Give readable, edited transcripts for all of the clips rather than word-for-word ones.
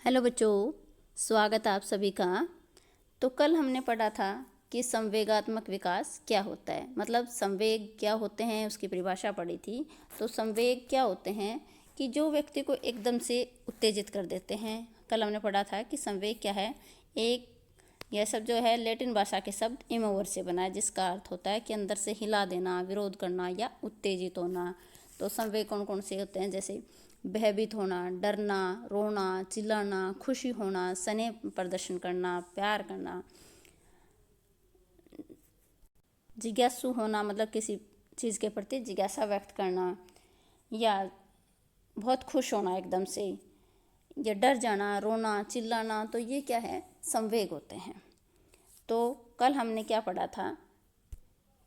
Hello बच्चों, स्वागत है आप सभी का। तो कल हमने पढ़ा था कि संवेगात्मक विकास क्या होता है, मतलब संवेग क्या होते हैं उसकी परिभाषा पढ़ी थी। तो संवेग क्या होते हैं कि जो व्यक्ति को एकदम से उत्तेजित कर देते हैं। कल हमने पढ़ा था कि संवेग क्या है। यह शब्द जो है लैटिन भाषा के शब्द इमोवर से बना है, जिसका अर्थ होता है कि अंदर से हिला देना, विरोध करना या उत्तेजित होना। तो संवेग कौन कौन से होते हैं, जैसे भयभीत होना, डरना, रोना, चिल्लाना, खुशी होना, स्नेह प्रदर्शन करना, प्यार करना, जिज्ञासु होना, मतलब किसी चीज़ के प्रति जिज्ञासा व्यक्त करना, या बहुत खुश होना एकदम से, या डर जाना, रोना, चिल्लाना। तो ये क्या है, संवेग होते हैं। तो कल हमने क्या पढ़ा था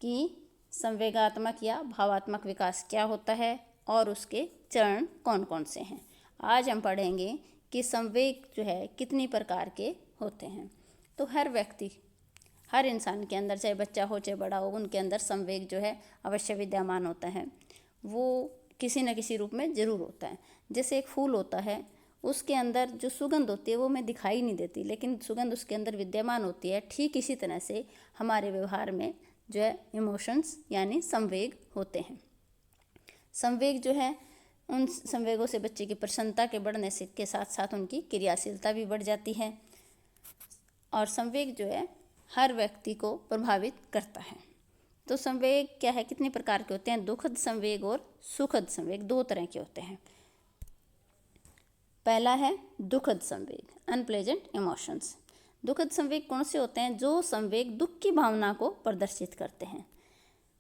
कि संवेगात्मक या भावात्मक विकास क्या होता है और उसके चरण कौन कौन से हैं। आज हम पढ़ेंगे कि संवेग जो है कितनी प्रकार के होते हैं। तो हर व्यक्ति, हर इंसान के अंदर, चाहे बच्चा हो चाहे बड़ा हो, उनके अंदर संवेग जो है अवश्य विद्यमान होता है। वो किसी न किसी रूप में ज़रूर होता है। जैसे एक फूल होता है, उसके अंदर जो सुगंध होती है वो हमें दिखाई नहीं देती, लेकिन सुगंध उसके अंदर विद्यमान होती है। ठीक इसी तरह से हमारे व्यवहार में जो है इमोशंस यानी संवेग होते हैं। संवेग जो है, उन संवेगों से बच्चे की प्रसन्नता के बढ़ने से के साथ साथ उनकी क्रियाशीलता भी बढ़ जाती है। और संवेग जो है हर व्यक्ति को प्रभावित करता है। तो संवेग क्या है, कितने प्रकार के होते हैं। दुखद संवेग और सुखद संवेग, दो तरह के होते हैं। पहला है दुखद संवेग, अनप्लेजेंट इमोशंस। दुखद संवेग कौन से होते हैं, जो संवेग दुख की भावना को प्रदर्शित करते हैं,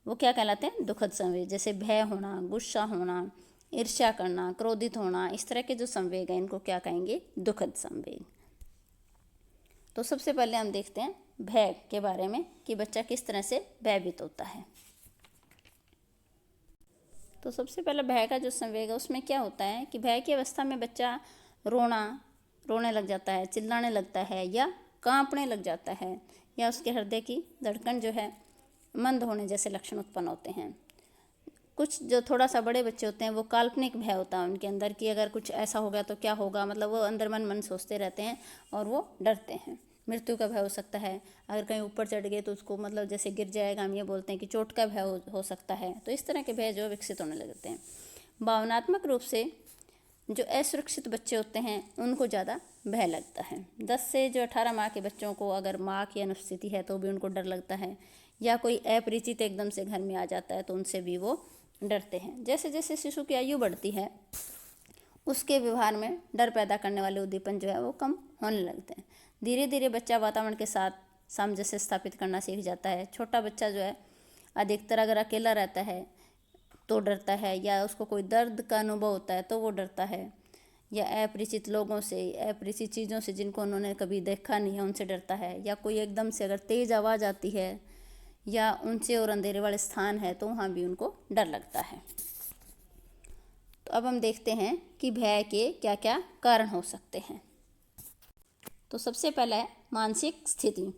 वो क्या कहलाते हैं, दुखद संवेग। जैसे भय होना, गुस्सा होना, ईर्ष्या करना, क्रोधित होना, इस तरह के जो संवेग हैं इनको क्या कहेंगे, दुखद संवेग। तो सबसे पहले हम देखते हैं भय के बारे में कि बच्चा किस तरह से भयभीत होता है। तो सबसे पहले भय का जो संवेग है उसमें क्या होता है कि भय की अवस्था में बच्चा रोने लग जाता है, चिल्लाने लगता है या कांपने लग जाता है, या उसके हृदय की धड़कन जो है मंद होने जैसे लक्षण उत्पन्न होते हैं। कुछ जो थोड़ा सा बड़े बच्चे होते हैं वो काल्पनिक भय होता है उनके अंदर कि अगर कुछ ऐसा हो गया तो क्या होगा, मतलब वो अंदर मन सोचते रहते हैं और वो डरते हैं। मृत्यु का भय हो सकता है, अगर कहीं ऊपर चढ़ गए तो उसको मतलब जैसे गिर जाएगा, हम ये बोलते हैं कि चोट का भय हो सकता है। तो इस तरह के भय जो विकसित होने लगते हैं। भावनात्मक रूप से जो असुरक्षित बच्चे होते हैं उनको ज़्यादा भय लगता है। 10 से जो 18 माह के बच्चों को अगर माँ की अनुपस्थिति है तो भी उनको डर लगता है, या कोई अपरिचित एकदम से घर में आ जाता है तो उनसे भी वो डरते हैं। जैसे जैसे शिशु की आयु बढ़ती है उसके व्यवहार में डर पैदा करने वाले उद्दीपन जो है वो कम होने लगते हैं। धीरे धीरे बच्चा वातावरण के साथ सामंजस्य स्थापित करना सीख जाता है। छोटा बच्चा जो है अधिकतर अगर अकेला रहता है तो डरता है, या उसको कोई दर्द का अनुभव होता है तो वो डरता है, या अपरिचित लोगों से, अपरिचित चीज़ों से जिनको उन्होंने कभी देखा नहीं है उनसे डरता है, या कोई एकदम से अगर तेज़ आवाज़ आती है या ऊंचे और अंधेरे वाले स्थान है तो वहाँ भी उनको डर लगता है। तो अब हम देखते हैं कि भय के क्या क्या कारण हो सकते हैं। तो सबसे पहला है मानसिक स्थिति।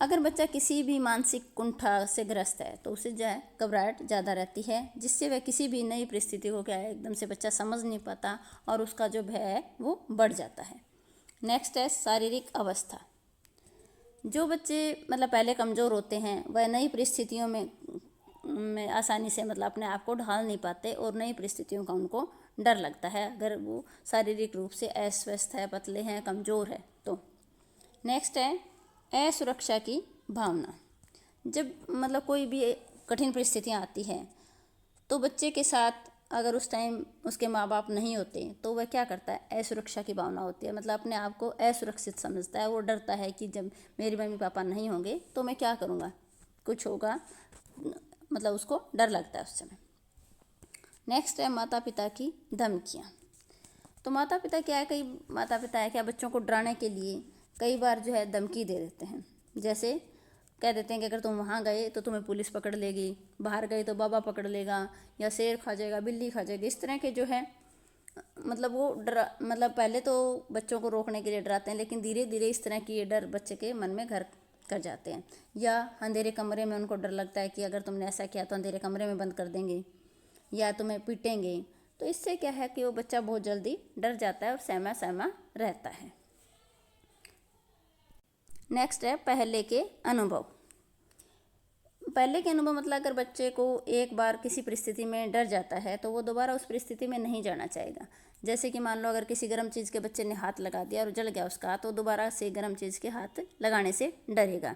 अगर बच्चा किसी भी मानसिक कुंठा से ग्रस्त है तो उसे जो है घबराहट ज़्यादा रहती है, जिससे वह किसी भी नई परिस्थिति को क्या है एकदम से बच्चा समझ नहीं पाता और उसका जो भय है वो बढ़ जाता है। नेक्स्ट है शारीरिक अवस्था। जो बच्चे मतलब पहले कमज़ोर होते हैं वह नई परिस्थितियों में आसानी से मतलब अपने आप को ढाल नहीं पाते और नई परिस्थितियों का उनको डर लगता है, अगर वो शारीरिक रूप से अस्वस्थ है, पतले हैं, कमज़ोर है तो। नेक्स्ट है असुरक्षा की भावना। जब मतलब कोई भी कठिन परिस्थितियाँ आती हैं तो बच्चे के साथ अगर उस टाइम उसके माँ बाप नहीं होते तो वह क्या करता है, असुरक्षा की भावना होती है, मतलब अपने आप को असुरक्षित समझता है। वो डरता है कि जब मेरे मम्मी पापा नहीं होंगे तो मैं क्या करूँगा, कुछ होगा, मतलब उसको डर लगता है उस समय। नेक्स्ट है माता पिता की धमकियाँ। तो माता पिता क्या है, कई माता पिता है क्या बच्चों को डराने के लिए कई बार जो है धमकी दे देते हैं। जैसे कह देते हैं कि अगर तुम वहाँ गए तो तुम्हें पुलिस पकड़ लेगी, बाहर गए तो बाबा पकड़ लेगा, या शेर खा जाएगा, बिल्ली खा जाएगी। इस तरह के जो है मतलब वो मतलब पहले तो बच्चों को रोकने के लिए डराते हैं, लेकिन धीरे धीरे इस तरह की ये डर बच्चे के मन में घर कर जाते हैं। या अंधेरे कमरे में उनको डर लगता है कि अगर तुमने ऐसा किया तो अंधेरे कमरे में बंद कर देंगे, या तुम्हें पीटेंगे, तो इससे क्या है कि वो बच्चा बहुत जल्दी डर जाता है और सहमा सहमा रहता है। नेक्स्ट है पहले के अनुभव। पहले के अनुभव मतलब अगर बच्चे को एक बार किसी परिस्थिति में डर जाता है तो वो दोबारा उस परिस्थिति में नहीं जाना चाहेगा। जैसे कि मान लो अगर किसी गर्म चीज़ के बच्चे ने हाथ लगा दिया और जल गया उसका हाथ, तो दोबारा से गर्म चीज़ के हाथ लगाने से डरेगा।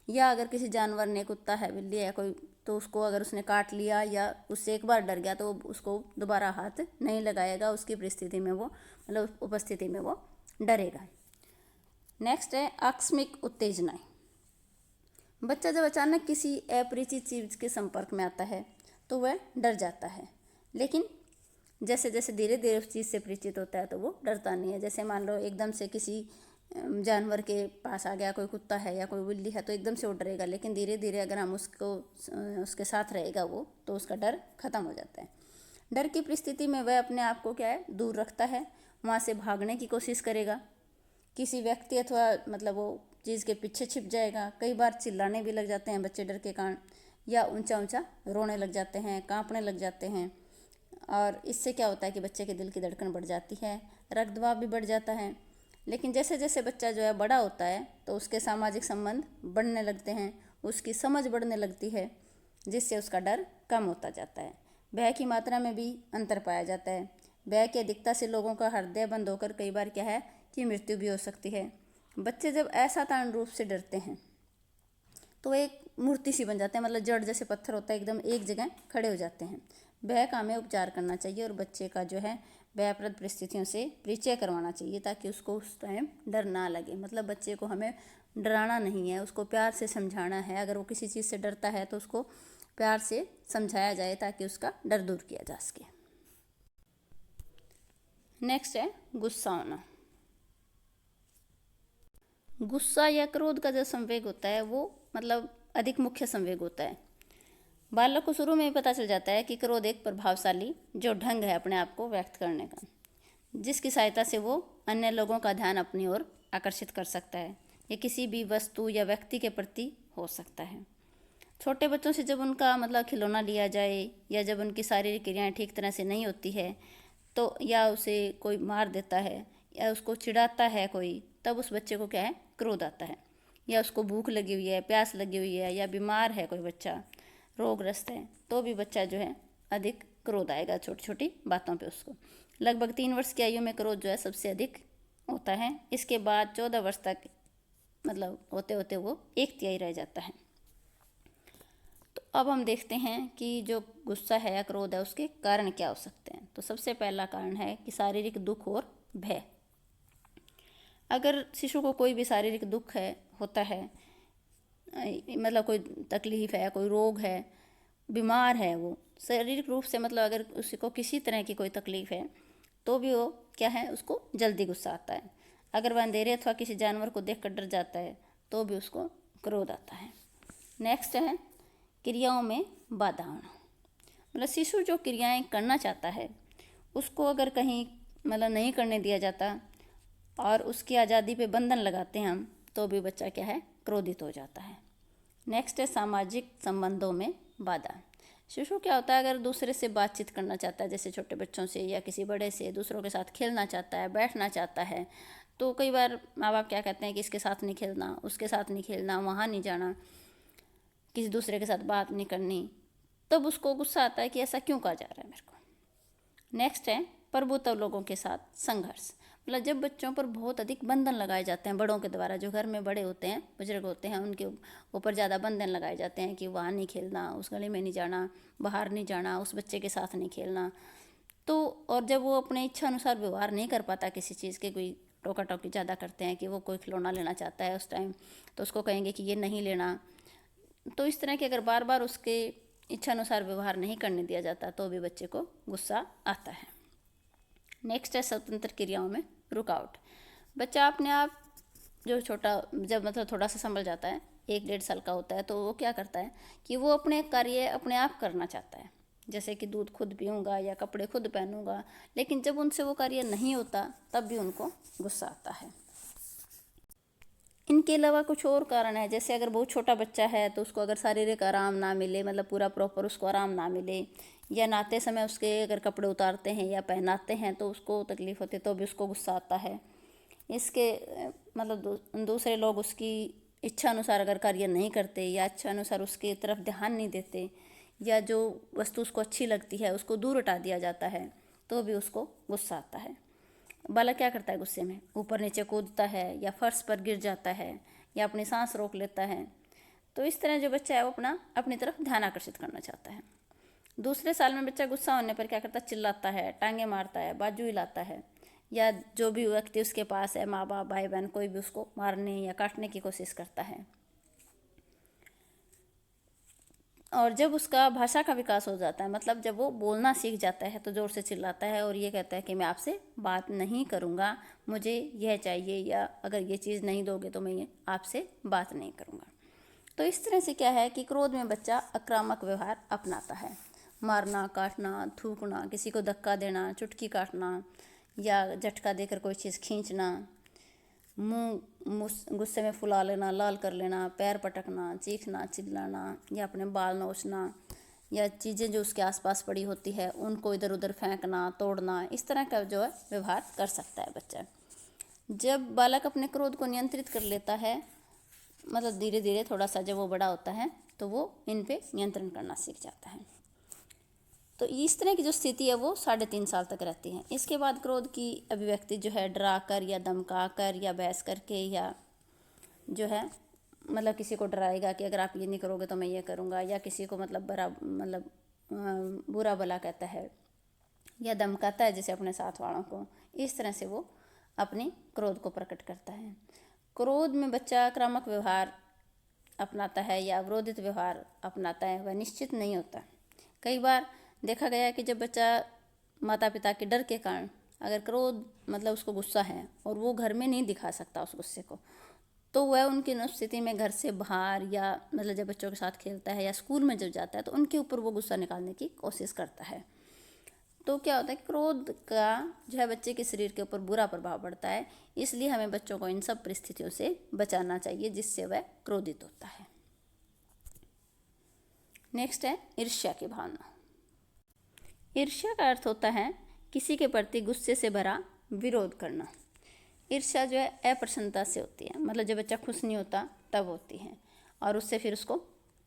या अगर किसी जानवर ने, कुत्ता है, बिल्ली है कोई, तो उसको अगर उसने काट लिया या उससे एक बार डर गया तो उसको दोबारा हाथ नहीं लगाएगा, उसकी परिस्थिति में वो मतलब उपस्थिति में वो डरेगा। नेक्स्ट है आकस्मिक उत्तेजनाएं। बच्चा जब अचानक किसी अपरिचित चीज़ के संपर्क में आता है तो वह डर जाता है, लेकिन जैसे जैसे धीरे धीरे उस चीज़ से परिचित होता है तो वो डरता नहीं है। जैसे मान लो एकदम से किसी जानवर के पास आ गया, कोई कुत्ता है या कोई बिल्ली है, तो एकदम से वो डरेगा, लेकिन धीरे धीरे अगर हम उसके साथ रहेगा वो, तो उसका डर खत्म हो जाता है। डर की परिस्थिति में वह अपने आप को क्या है, दूर रखता है, वहाँ से भागने की कोशिश करेगा, किसी व्यक्ति अथवा मतलब वो चीज़ के पीछे छिप जाएगा। कई बार चिल्लाने भी लग जाते हैं बच्चे डर के कारण, या ऊंचा ऊंचा रोने लग जाते हैं, कांपने लग जाते हैं। और इससे क्या होता है कि बच्चे के दिल की धड़कन बढ़ जाती है, रक्त दबाव भी बढ़ जाता है। लेकिन जैसे जैसे बच्चा जो है बड़ा होता है तो उसके सामाजिक संबंध बढ़ने लगते हैं, उसकी समझ बढ़ने लगती है, जिससे उसका डर कम होता जाता है। भय की मात्रा में भी अंतर पाया जाता है। भय की अधिकता से लोगों का हृदय बंद होकर कई बार क्या है कि मृत्यु भी हो सकती है। बच्चे जब असाधारण रूप से डरते हैं तो एक मूर्ति सी बन जाते हैं, मतलब जड़ जैसे पत्थर होता है, एकदम एक जगह खड़े हो जाते हैं। भय का हमें उपचार करना चाहिए और बच्चे का जो है भयप्रद परिस्थितियों से परिचय करवाना चाहिए, ताकि उसको उस टाइम डर ना लगे। मतलब बच्चे को हमें डराना नहीं है, उसको प्यार से समझाना है। अगर वो किसी चीज़ से डरता है तो उसको प्यार से समझाया जाए ताकि उसका डर दूर किया जा सके। नेक्स्ट है गुस्सा होना। गुस्सा या क्रोध का जो संवेग होता है वो मतलब अधिक मुख्य संवेग होता है। बालक को शुरू में ही पता चल जाता है कि क्रोध एक प्रभावशाली जो ढंग है अपने आप को व्यक्त करने का, जिसकी सहायता से वो अन्य लोगों का ध्यान अपनी ओर आकर्षित कर सकता है। ये किसी भी वस्तु या व्यक्ति के प्रति हो सकता है। छोटे बच्चों से जब उनका मतलब खिलौना लिया जाए, या जब उनकी शारीरिक क्रियाएं ठीक तरह से नहीं होती है तो, या उसे कोई मार देता है या उसको चिढ़ाता है कोई, तब उस बच्चे को क्या है, क्रोध आता है। या उसको भूख लगी हुई है, प्यास लगी हुई है, या बीमार है कोई बच्चा, रोगग्रस्त है, तो भी बच्चा जो है अधिक क्रोध आएगा छोटी छोटी बातों पे उसको। लगभग 3 वर्ष की आयु में क्रोध जो है सबसे अधिक होता है। इसके बाद 14 वर्ष तक मतलब होते होते वो 1/3 रह जाता है। तो अब हम देखते हैं कि जो गुस्सा है या क्रोध है उसके कारण क्या हो सकते हैं। तो सबसे पहला कारण है कि शारीरिक दुख और भय। अगर शिशु को कोई भी शारीरिक दुख होता है, मतलब कोई तकलीफ है, कोई रोग है, बीमार है वो शारीरिक रूप से, मतलब अगर उसको किसी तरह की कोई तकलीफ है तो भी वो क्या है, उसको जल्दी गुस्सा आता है। अगर वह अंधेरे अथवा किसी जानवर को देखकर डर जाता है तो भी उसको क्रोध आता है। नेक्स्ट है क्रियाओं में बाधा होना। मतलब शिशु जो क्रियाएं करना चाहता है उसको अगर कहीं मतलब नहीं करने दिया जाता और उसकी आज़ादी पे बंधन लगाते हैं हम, तो भी बच्चा क्या है, क्रोधित हो जाता है। नेक्स्ट है सामाजिक संबंधों में बाधा। शिशु क्या होता है, अगर दूसरे से बातचीत करना चाहता है, जैसे छोटे बच्चों से या किसी बड़े से, दूसरों के साथ खेलना चाहता है, बैठना चाहता है, तो कई बार माँ बाप क्या कहते हैं कि इसके साथ नहीं खेलना, उसके साथ नहीं खेलना, वहाँ नहीं जाना, किसी दूसरे के साथ बात नहीं करनी, तब उसको गुस्सा आता है कि ऐसा क्यों कहा जा रहा है मेरे को। नेक्स्ट है प्रभुत्व लोगों के साथ संघर्ष। मतलब जब बच्चों पर बहुत अधिक बंधन लगाए जाते हैं बड़ों के द्वारा, जो घर में बड़े होते हैं, बुजुर्ग होते हैं, उनके ऊपर ज़्यादा बंधन लगाए जाते हैं कि वहाँ नहीं खेलना, उस गली में नहीं जाना, बाहर नहीं जाना, उस बच्चे के साथ नहीं खेलना। तो और जब वो अपने इच्छा अनुसार व्यवहार नहीं कर पाता किसी चीज़ के, कोई टोका टोकी ज़्यादा करते हैं कि वो कोई खिलौना लेना चाहता है उस टाइम, तो उसको कहेंगे कि ये नहीं लेना। तो इस तरह के अगर बार बार उसके इच्छा अनुसार व्यवहार नहीं करने दिया जाता तो भी बच्चे को गुस्सा आता है। नेक्स्ट है स्वतंत्र क्रियाओं में रुकावट। बच्चा अपने आप जो छोटा जब मतलब थोड़ा सा संभल जाता है, 1-1.5 साल का होता है, तो वो क्या करता है कि वो अपने कार्य अपने आप करना चाहता है, जैसे कि दूध खुद पीऊँगा या कपड़े खुद पहनूंगा। लेकिन जब उनसे वो कार्य नहीं होता तब भी उनको गुस्सा आता है। इनके अलावा कुछ और कारण है, जैसे अगर बहुत छोटा बच्चा है तो उसको अगर शारीरिक आराम ना मिले, मतलब पूरा प्रॉपर उसको आराम ना मिले, या नहाते समय उसके अगर कपड़े उतारते हैं या पहनाते हैं तो उसको तकलीफ़ होती है, तो भी उसको गुस्सा आता है। इसके मतलब दूसरे लोग उसकी इच्छा अनुसार अगर कार्य नहीं करते या इच्छा अनुसार उसकी तरफ ध्यान नहीं देते, या जो वस्तु उसको अच्छी लगती है उसको दूर हटा दिया जाता है, तो भी उसको गुस्सा आता है। बालक क्या करता है गुस्से में? ऊपर नीचे कूदता है, या फर्श पर गिर जाता है, या अपनी सांस रोक लेता है। तो इस तरह जो बच्चा है वो अपनी तरफ ध्यान आकर्षित करना चाहता है। दूसरे साल में बच्चा गुस्सा होने पर क्या करता है? चिल्लाता है, टांगे मारता है, बाजू हिलाता है, या जो भी व्यक्ति उसके पास है, माँ बाप, भाई बहन, कोई भी उसको मारने या काटने की कोशिश करता है। और जब उसका भाषा का विकास हो जाता है, मतलब जब वो बोलना सीख जाता है, तो ज़ोर से चिल्लाता है और ये कहता है कि मैं आपसे बात नहीं करूँगा, मुझे यह चाहिए, या अगर ये चीज़ नहीं दोगे तो मैं ये आपसे बात नहीं करूँगा। तो इस तरह से क्या है कि क्रोध में बच्चा आक्रामक व्यवहार अपनाता है। मारना, काटना, थूकना, किसी को धक्का देना, चुटकी काटना, या झटका देकर कोई चीज़ खींचना, मुंह गुस्से में फुला लेना, लाल कर लेना, पैर पटकना, चीखना, चिल्लाना, या अपने बाल नोचना, या चीज़ें जो उसके आसपास पड़ी होती है उनको इधर उधर फेंकना, तोड़ना, इस तरह का जो है व्यवहार कर सकता है बच्चा। जब बालक अपने क्रोध को नियंत्रित कर लेता है, मतलब धीरे धीरे थोड़ा सा जब वो बड़ा होता है तो वो इन पे नियंत्रण करना सीख जाता है। तो इस तरह की जो स्थिति है वो 3.5 साल तक रहती है। इसके बाद क्रोध की अभिव्यक्ति जो है डरा कर, या धमका कर, या बहस करके, या जो है मतलब किसी को डराएगा कि अगर आप ये नहीं करोगे तो मैं ये करूँगा, या किसी को मतलब बुरा भला कहता है या धमकाता है जैसे अपने साथ वालों को। इस तरह से वो अपने क्रोध को प्रकट करता है। क्रोध में बच्चा आक्रामक व्यवहार अपनाता है या अवरोधित व्यवहार अपनाता है, वह निश्चित नहीं होता। कई बार देखा गया है कि जब बच्चा माता पिता के डर के कारण अगर क्रोध मतलब उसको गुस्सा है और वो घर में नहीं दिखा सकता उस गुस्से को, तो वह उनकी स्थिति में घर से बाहर, या मतलब जब बच्चों के साथ खेलता है या स्कूल में जब जाता है तो उनके ऊपर वो गुस्सा निकालने की कोशिश करता है। तो क्या होता है, क्रोध का जो है बच्चे के शरीर के ऊपर बुरा प्रभाव पड़ता है। इसलिए हमें बच्चों को इन सब परिस्थितियों से बचाना चाहिए जिससे वह क्रोधित होता है। नेक्स्ट है ईर्ष्या की भावना। ईर्ष्या का अर्थ होता है किसी के प्रति गुस्से से भरा विरोध करना। ईर्ष्या जो है अप्रसन्नता से होती है, मतलब जब बच्चा खुश नहीं होता तब होती है, और उससे फिर उसको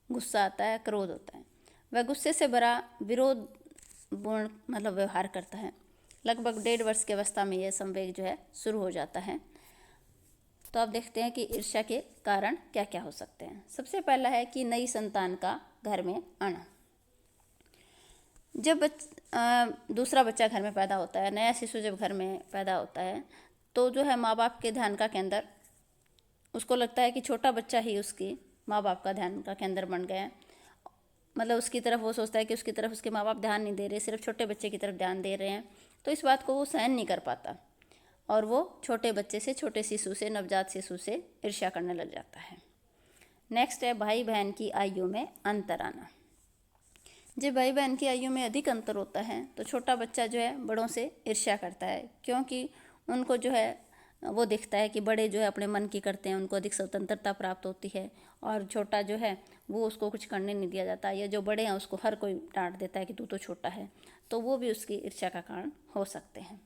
गुस्सा आता है, क्रोध होता है। वह गुस्से से भरा विरोध पूर्ण मतलब व्यवहार करता है। लगभग 1.5 वर्ष की अवस्था में यह संवेग जो है शुरू हो जाता है। तो आप देखते हैं कि ईर्ष्या के कारण क्या क्या हो सकते हैं। सबसे पहला है कि नई संतान का घर में आना। जब दूसरा बच्चा घर में पैदा होता है, नया शिशु जब घर में पैदा होता है, तो जो है माँ बाप के ध्यान का केंद्र, उसको लगता है कि छोटा बच्चा ही उसकी माँ बाप का ध्यान का केंद्र बन गया है। मतलब उसकी तरफ वो सोचता है कि उसकी तरफ उसके माँ बाप ध्यान नहीं दे रहे, सिर्फ छोटे बच्चे की तरफ ध्यान दे रहे हैं। तो इस बात को वो सहन नहीं कर पाता और वो छोटे बच्चे से, छोटे शिशु से, नवजात शिशु से ईर्ष्या करने लग जाता है। नेक्स्ट है भाई बहन की आयु में अंतर आना। जब भाई बहन की आयु में अधिक अंतर होता है तो छोटा बच्चा जो है बड़ों से ईर्ष्या करता है, क्योंकि उनको जो है वो दिखता है कि बड़े जो है अपने मन की करते हैं, उनको अधिक स्वतंत्रता प्राप्त होती है, और छोटा जो है वो उसको कुछ करने नहीं दिया जाता, या जो बड़े हैं उसको हर कोई डांट देता है कि तू तो छोटा है, तो वो भी उसकी ईर्ष्या का कारण हो सकते हैं।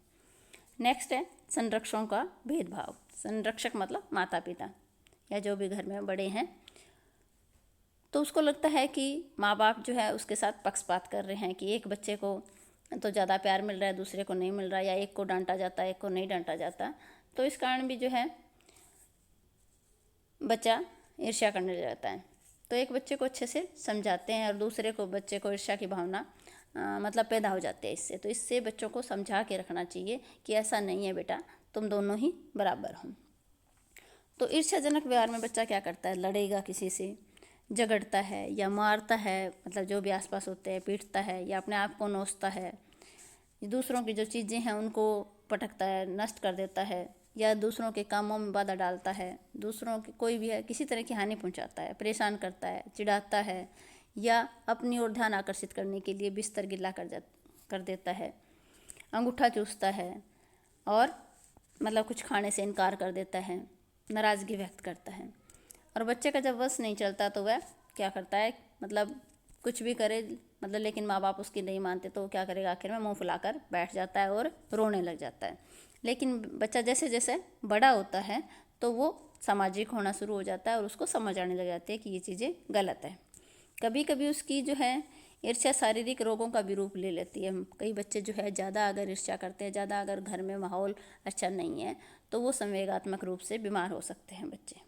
नेक्स्ट है संरक्षकों का भेदभाव। संरक्षक मतलब माता पिता या जो भी घर में बड़े हैं, तो उसको लगता है कि माँ बाप जो है उसके साथ पक्षपात कर रहे हैं, कि एक बच्चे को तो ज़्यादा प्यार मिल रहा है, दूसरे को नहीं मिल रहा, या एक को डांटा जाता है, एक को नहीं डांटा जाता। तो इस कारण भी जो है बच्चा ईर्ष्या करने लग जाता है। तो एक बच्चे को अच्छे से समझाते हैं और दूसरे को बच्चे को ईर्ष्या की भावना मतलब पैदा हो जाते हैं इससे। तो इससे बच्चों को समझा के रखना चाहिए कि ऐसा नहीं है बेटा, तुम दोनों ही बराबर हो। तो ईर्ष्याजनक व्यवहार में बच्चा क्या करता है, लड़ेगा, किसी से झगड़ता है या मारता है, मतलब जो भी आसपास होते हैं, पीटता है या अपने आप को नोचता है, दूसरों की जो चीज़ें हैं उनको पटकता है, नष्ट कर देता है, या दूसरों के कामों में बाधा डालता है, दूसरों की कोई भी है किसी तरह की हानि पहुंचाता है, परेशान करता है, चिढ़ाता है, या अपनी ओर ध्यान आकर्षित करने के लिए बिस्तर गिला कर देता है, अंगूठा चूसता है, और मतलब कुछ खाने से इनकार कर देता है, नाराज़गी व्यक्त करता है। और बच्चे का जब वश नहीं चलता तो वह क्या करता है, मतलब कुछ भी करे, मतलब लेकिन माँ बाप उसकी नहीं मानते तो वो क्या करेगा, आखिर में मुंह फुलाकर बैठ जाता है और रोने लग जाता है। लेकिन बच्चा जैसे जैसे बड़ा होता है तो वो सामाजिक होना शुरू हो जाता है और उसको समझ आने लग जाती है कि ये चीज़ें गलत है। कभी कभी उसकी जो है ईर्ष्या शारीरिक रोगों का भी रूप ले लेती है। कई बच्चे जो है ज़्यादा अगर ईर्ष्या करते हैं, ज़्यादा अगर घर में माहौल अच्छा नहीं है तो वो संवेगात्मक रूप से बीमार हो सकते हैं बच्चे।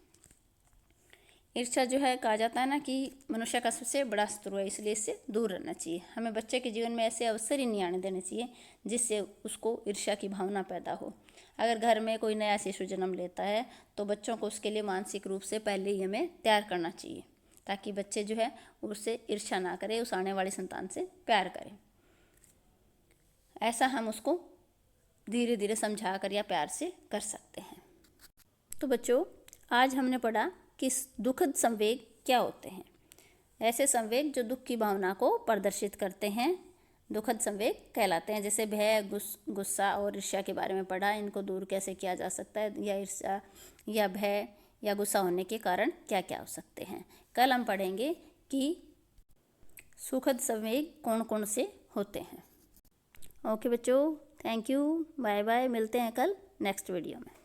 ईर्ष्या जो है, कहा जाता है ना कि मनुष्य का सबसे बड़ा शत्रु है, इसलिए इससे दूर रहना चाहिए। हमें बच्चे के जीवन में ऐसे अवसर ही नहीं आने देने चाहिए जिससे उसको ईर्ष्या की भावना पैदा हो। अगर घर में कोई नया शिशु जन्म लेता है तो बच्चों को उसके लिए मानसिक रूप से पहले ही हमें तैयार करना चाहिए, ताकि बच्चे जो है उससे ईर्ष्या ना करें, उस आने वाली संतान से प्यार करें। ऐसा हम उसको धीरे धीरे समझा कर या प्यार से कर सकते हैं। तो बच्चों, आज हमने पढ़ा कि दुखद संवेग क्या होते हैं। ऐसे संवेग जो दुख की भावना को प्रदर्शित करते हैं दुखद संवेग कहलाते हैं। जैसे भय, गुस्सा और ईर्ष्या के बारे में पढ़ा, इनको दूर कैसे किया जा सकता है, या ईर्ष्या या भय या गुस्सा होने के कारण क्या क्या हो सकते हैं। कल हम पढ़ेंगे कि सुखद संवेग कौन कौन से होते हैं। ओके बच्चों, थैंक यू, बाय बाय, मिलते हैं कल नेक्स्ट वीडियो में।